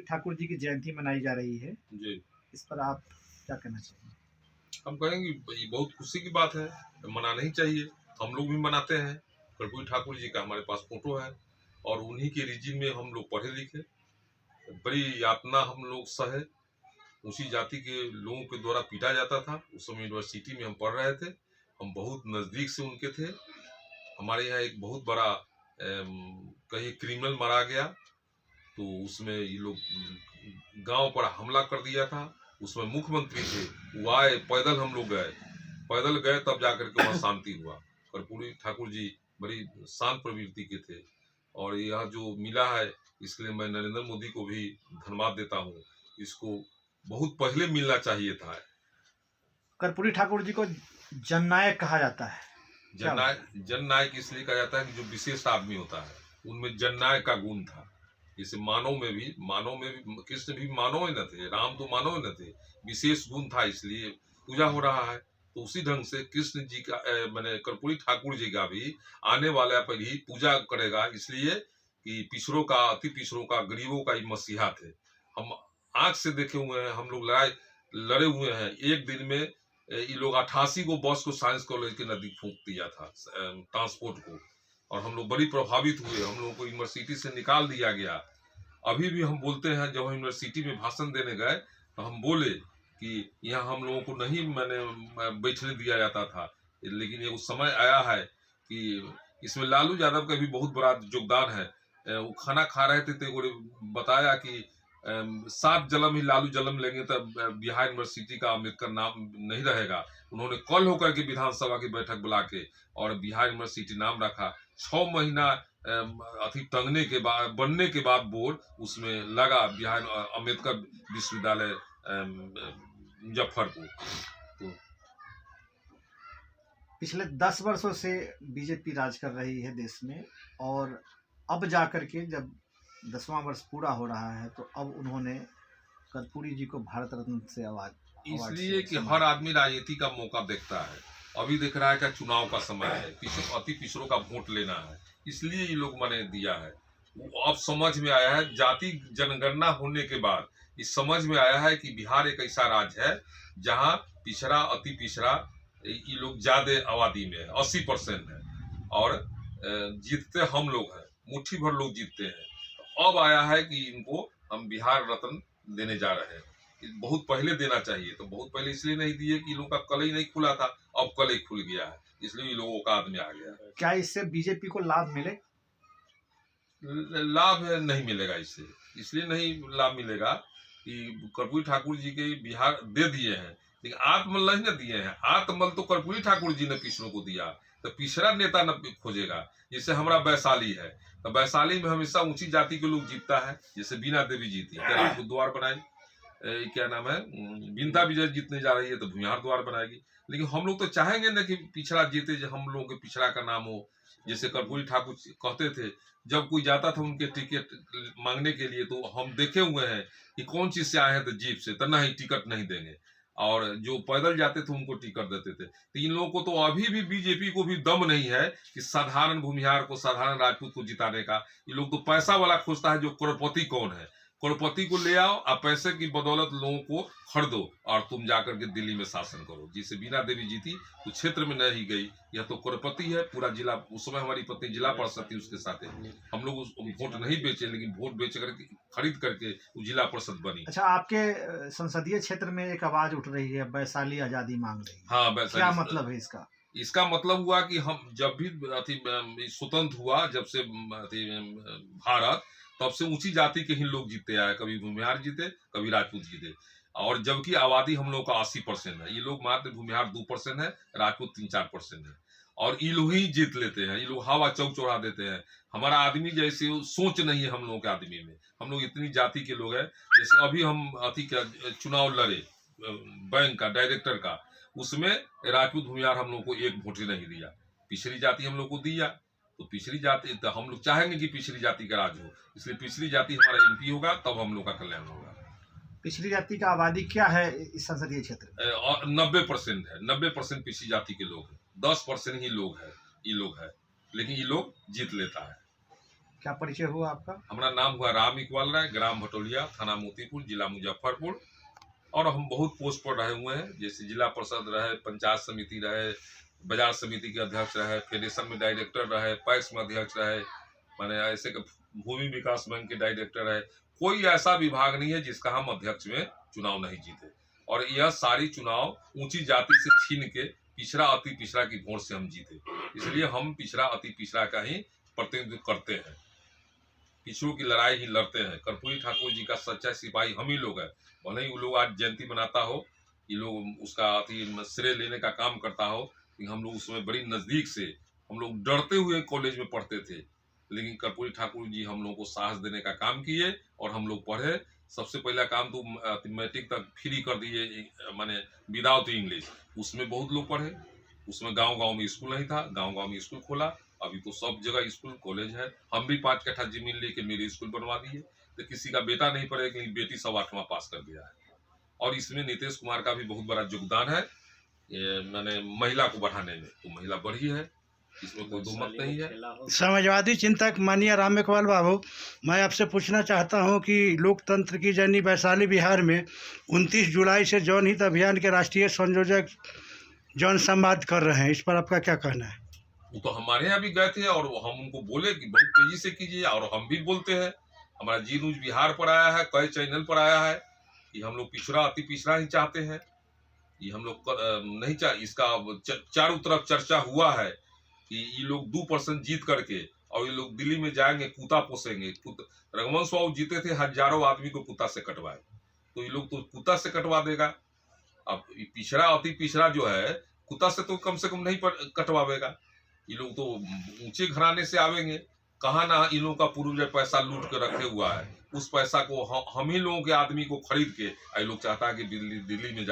कर्पूरी ठाकुर जी की जयंती मनाई जा रही है जी। इस पर आप क्या कहना चाहेंगे? हम कहेंगे ये बहुत खुशी की बात है, मनाना ही चाहिए। हम लोग भी मनाते हैं। कर्पूरी ठाकुर जी का हमारे पास फोटो है और उन्हीं के रीजिन में हम लोग पढ़े लिखे, बड़ी यातना हम लोग सहे। उसी जाति के लोगों के द्वारा पीटा जाता था। उस समय यूनिवर्सिटी में हम पढ़ रहे थे, हम बहुत नज़दीक से उनके थे। हमारे यहाँ एक बहुत बड़ा कहीं क्रिमिनल मारा गया, तो उसमें ये लोग गांव पर हमला कर दिया था। उसमें मुख्यमंत्री थे, वो आए, पैदल हम लोग गए, तब जाकर के वहाँ शांति हुआ। कर्पूरी ठाकुर जी बड़ी शांत प्रवृत्ति के थे और यह जो मिला है, इसलिए मैं नरेंद्र मोदी को भी धन्यवाद देता हूँ। इसको बहुत पहले मिलना चाहिए था। कर्पूरी ठाकुर जी को जननायक कहा जाता है। जननायक इसलिए कहा जाता है कि जो विशेष आदमी होता है उनमें जननायक का गुण था। जैसे मानव में भी कृष्ण भी मानव ही न थे, राम तो मानव ही न थे, विशेष गुण था, इसलिए पूजा हो रहा है। तो उसी ढंग से कृष्ण जी का मैंने कर्पूरी ठाकुर जी का भी आने वाला पर ही पूजा करेगा, इसलिए कि पिछड़ों का, अति पिछड़ों का, गरीबों का ही मसीहा थे। हम आंख से देखे हुए हैं, हम लोग लड़े हुए हैं। एक दिन में ये लोग 88 को बस को साइंस कॉलेज के नजदीक फूंक दिया था, ट्रांसपोर्ट को, और हम लोग बड़ी प्रभावित हुए। हम लोगों को यूनिवर्सिटी से निकाल दिया गया। अभी भी हम बोलते हैं, जब हम यूनिवर्सिटी में भाषण देने गए तो हम बोले कि यहाँ हम लोगों को नहीं बैठने दिया जाता था, लेकिन ये उस समय आया है कि इसमें लालू यादव का भी बहुत बड़ा योगदान है। वो खाना खा रहे थे तो बताया कि 7 जन्म ही लालू जन्म लेंगे तब बिहार यूनिवर्सिटी का अम्बेडकर नाम नहीं रहेगा। उन्होंने कल होकर के विधानसभा की बैठक बुला के और बिहार यूनिवर्सिटी नाम रखा। 6 महीना अति टंगने के बाद, बनने के बाद बोर्ड उसमें लगा, बिहार अम्बेडकर विश्वविद्यालय मुजफ्फरपुर। तो पिछले 10 वर्षों से बीजेपी राज कर रही है देश में, और अब जाकर के जब 10वां वर्ष पूरा हो रहा है तो अब उन्होंने कर्पूरी जी को भारत रत्न से इसलिए कि हर आदमी राजनीति का मौका देखता है। अभी देख रहा है कि चुनाव का समय है, अति पिछड़ों का वोट लेना है, इसलिए ये लोग मैंने दिया है। अब समझ में आया है, जाति जनगणना होने के बाद इस समझ में आया है कि बिहार एक ऐसा राज्य है जहाँ पिछड़ा, अति पिछड़ा, ये लोग ज्यादा आबादी में है, 80% है, और जीतते हम लोग हैं, मुट्ठी भर लोग जीतते हैं। तो अब आया है कि इनको हम बिहार रत्न देने जा रहे हैं। बहुत पहले देना चाहिए, तो बहुत पहले इसलिए नहीं दिए कि लोगों का कल ही नहीं खुला था, अब कल ही खुल गया है, इसलिए लोगों का आदमी आ गया है। क्या इससे बीजेपी को लाभ मिले? लाभ नहीं मिलेगा इससे, इसलिए नहीं लाभ मिलेगा कि कर्पूरी ठाकुर जी के बिहार दे दिए हैं, लेकिन आत्मबल नहीं न दिए हैं। आत्मबल तो कर्पूरी ठाकुर जी ने पिछड़ों को दिया, तो पिछड़ा नेता न खोजेगा। जैसे हमारा वैशाली है, तो वैशाली में हमेशा ऊंची जाति के लोग जीतता है। जैसे बीना देवी जीती, द्वार बनाई, क्या नाम है, बिंदा विजय जीतने जा रही है तो भूमिहार द्वार बनाएगी। लेकिन हम लोग तो चाहेंगे ना कि पिछड़ा जीते, जो हम लोगों के पिछड़ा का नाम हो। जैसे कर्पूरी ठाकुर कहते थे, जब कोई जाता था उनके टिकट मांगने के लिए, तो हम देखे हुए हैं कि कौन चीज से आए हैं, तो जीप से, तो नहीं टिकट नहीं देंगे, और जो पैदल जाते थे उनको टिकट देते थे। तो इन लोगों को तो अभी भी बीजेपी को भी दम नहीं है कि साधारण भूमिहार को, साधारण राजपूत को जिताने का। ये लोग तो पैसा वाला खोजता है, जो करोड़पति कौन है, करोड़पति को ले आओ, आप पैसे की बदौलत लोगों को खरीदो और तुम जाकर के दिल्ली में शासन करो। जिसे बीना देवी जीती तो क्षेत्र में नहीं गई, यह तो करोड़पति है पूरा जिला। उस समय हमारी पत्नी जिला पार्षद थी, उसके साथ हम लोग वोट नहीं बेचे, लेकिन वोट बेच करके, खरीद करके वो जिला पार्षद बनी। अच्छा, आपके संसदीय क्षेत्र में एक आवाज उठ रही है, वैशाली आजादी मांग रही है। हाँ, वैशाली। क्या मतलब है इसका? इसका मतलब हुआ कि हम जब भी स्वतंत्र हुआ, जब से भारत, तब से ऊंची जाति के ही लोग जीते आए। कभी भूमिहार जीते, कभी राजपूत जीते, और जबकि आबादी हम लोग का 80% है। ये लोग मात्र भूमिहार 2% है, राजपूत 3-4% है, और ये लोग ही जीत लेते हैं। ये लोग हवा चौक चौड़ा देते हैं। हमारा आदमी जैसे सोच नहीं है हम लोगों के आदमी में। हम लोग इतनी जाति के लोग हैं। जैसे अभी हम अति का चुनाव लड़े बैंक का, डायरेक्टर का, उसमें राजपूत भूमिहार हम लोग को एक वोट नहीं दिया, पिछड़ी जाति हम लोग को दिया। तो पिछड़ी जाति, तो हम लोग चाहेंगे कि पिछड़ी जाति का राज हो, इसलिए पिछड़ी जाति हमारा MP होगा, तब हम लोग का कल्याण होगा। पिछड़ी जाति का आबादी क्या है इस संसदीय क्षेत्र में? 90% है, 90% पिछड़ी जाति के लोग हैं, 10% ही लोग है, ये लोग है, लेकिन ये लोग जीत लेता है। क्या परिचय हुआ आपका? हमारा नाम हुआ राम इकबाल राय, ग्राम भटोलिया, थाना मोतीपुर, जिला मुजफ्फरपुर। और हम बहुत पोस्ट पर रहे हुए हैं, जैसे जिला परिषद रहे, पंचायत समिति रहे, बाजार समिति के अध्यक्ष रहे, फेडरेशन में डायरेक्टर रहे, पैक्स में अध्यक्ष रहे, माने ऐसे भूमि विकास बैंक के डायरेक्टर रहे। कोई ऐसा विभाग नहीं है जिसका हम अध्यक्ष में चुनाव नहीं जीते। और यह सारी चुनाव ऊंची जाति से छीन के पिछड़ा अति पिछड़ा की वोट से हम जीते। इसलिए हम पिछड़ा अति पिछड़ा का ही प्रतिनिधित्व करते हैं, पिछड़ों की लड़ाई ही लड़ते हैं। कर्पूरी ठाकुर जी का सच्चा सिपाही हम ही लोग हैं। भले ही वो लोग आज जयंती मनाता हो, ये लोग उसका अति श्रेय लेने का काम करता हो, लेकिन हम लोग उसमें बड़ी नजदीक से, हम लोग डरते हुए कॉलेज में पढ़ते थे, लेकिन कर्पूरी ठाकुर जी हम लोगों को साहस देने का काम किए और हम लोग पढ़े। सबसे पहला काम तो मैट्रिक तक फ्री कर दिए, माने विदाउट इंग्लिश। उसमें बहुत लोग पढ़े। उसमें गांव-गांव में स्कूल नहीं था, गांव-गांव में स्कूल खोला। अभी तो सब जगह स्कूल कॉलेज है। हम भी 5 कट्ठा जमीन लेके मेरे स्कूल बनवा दिए। तो किसी का बेटा नहीं पढ़े, लेकिन बेटी सब 8वां पास कर दिया है। और इसमें नीतीश कुमार का भी बहुत बड़ा योगदान है, मैंने महिला को बढ़ाने में। तो महिला बढ़ी है, इसमें कोई दो मत नहीं है। समाजवादी चिंतक माननीय राम इकबाल बाबू, मैं आपसे पूछना चाहता हूं कि लोकतंत्र की जननी वैशाली बिहार में 29 जुलाई से जनहित अभियान के राष्ट्रीय संयोजक जनसंवाद कर रहे हैं, इस पर आपका क्या कहना है? वो तो हमारे यहाँ भी गए थे और हम उनको बोले कि बहुत तेजी से कीजिए, और हम भी बोलते हैं। हमारा जी न्यूज बिहार पर आया है, कई चैनल पर आया है कि हम लोग पिछड़ा अति पिछड़ा ही चाहते हैं। ये हम लोग नहीं इसका चारों तरफ चर्चा हुआ है कि ये लोग 2% जीत करके और ये लोग दिल्ली में जाएंगे, कुत्ता पोसेंगे। रघुवंश बाबू जीते थे, हजारों आदमी को कुत्ता से कटवाए, तो ये लोग तो कुत्ता से कटवा देगा। अब पिछड़ा अति पिछड़ा जो है, कुत्ता से तो कम नहीं कटवावेगा। ये लोग तो ऊंचे घराने से आवेंगे, कहा ना इन लोगों का पूर्वज पैसा लूट के रखे हुआ है। उस पैसा को हम ही लोगों के आदमी को खरीद के ये लोग चाहता है कि दिल्ली में